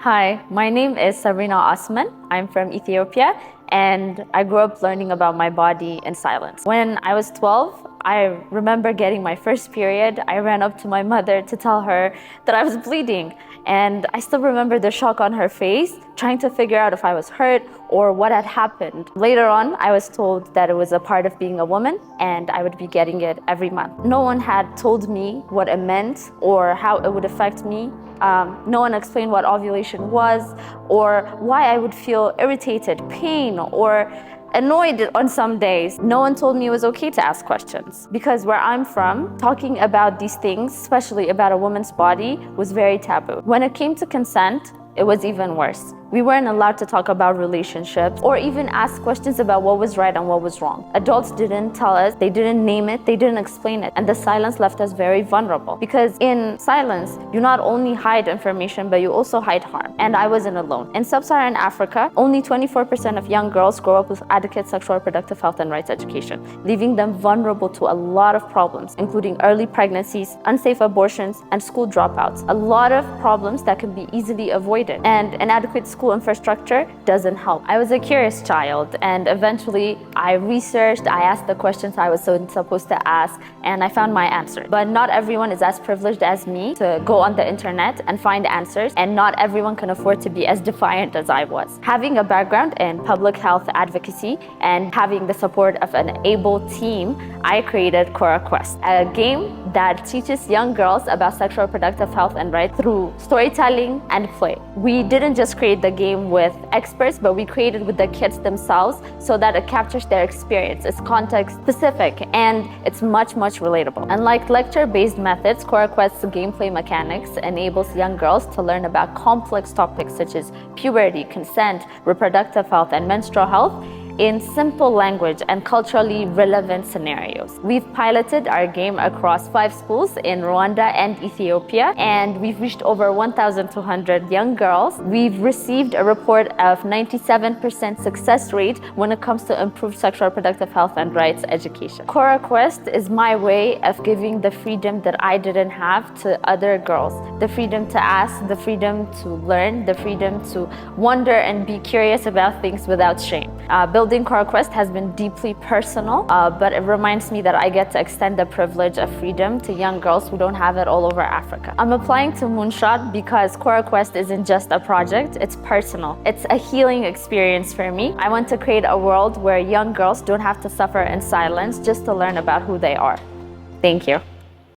Hi, my name is Sebrina Osman. I'm from Ethiopia and I grew up learning about my body in silence. When I was 12, I remember getting my first period. I ran up to my mother to tell her that I was bleeding. And I still remember the shock on her face, trying to figure out if I was hurt or what had happened. Later on, I was told that it was a part of being a woman and I would be getting it every month. No one had told me what it meant or how it would affect me. No one explained what ovulation was or why I would feel irritated, pain, or annoyed on some days. No one told me it was okay to ask questions because where I'm from, talking about these things, especially about a woman's body, was very taboo. When it came to consent, it was even worse. We weren't allowed to talk about relationships or even ask questions about what was right and what was wrong. Adults didn't tell us, they didn't name it, they didn't explain it. And the silence left us very vulnerable because in silence, you not only hide information, but you also hide harm. And I wasn't alone. In sub-Saharan Africa, only 24% of young girls grow up with adequate sexual reproductive health and rights education, leaving them vulnerable to a lot of problems, including early pregnancies, unsafe abortions, and school dropouts. A lot of problems that can be easily avoided. And inadequate school infrastructure doesn't help. I was a curious child and eventually I researched, I asked the questions I was supposed to ask, and I found my answer. But not everyone is as privileged as me to go on the internet and find answers, and not everyone can afford to be as defiant as I was. Having a background in public health advocacy and having the support of an able team, I created Kora Quest, a game that teaches young girls about sexual reproductive health and rights through storytelling and play. We didn't just create the game with experts, but we created with the kids themselves so that it captures their experience. It's context specific and it's much relatable. Unlike lecture-based methods, Kora Quest's gameplay mechanics enables young girls to learn about complex topics such as puberty, consent, reproductive health, and menstrual health in simple language and culturally relevant scenarios. We've piloted our game across 5 schools in Rwanda and Ethiopia, and we've reached over 1,200 young girls. We've received a report of 97% success rate when it comes to improved sexual reproductive health and rights education. Kora Quest is my way of giving the freedom that I didn't have to other girls. The freedom to ask, the freedom to learn, the freedom to wonder and be curious about things without shame. Building Kora Quest has been deeply personal, but it reminds me that I get to extend the privilege of freedom to young girls who don't have it all over Africa. I'm applying to Moonshot because Kora Quest isn't just a project, it's personal. It's a healing experience for me. I want to create a world where young girls don't have to suffer in silence just to learn about who they are. Thank you.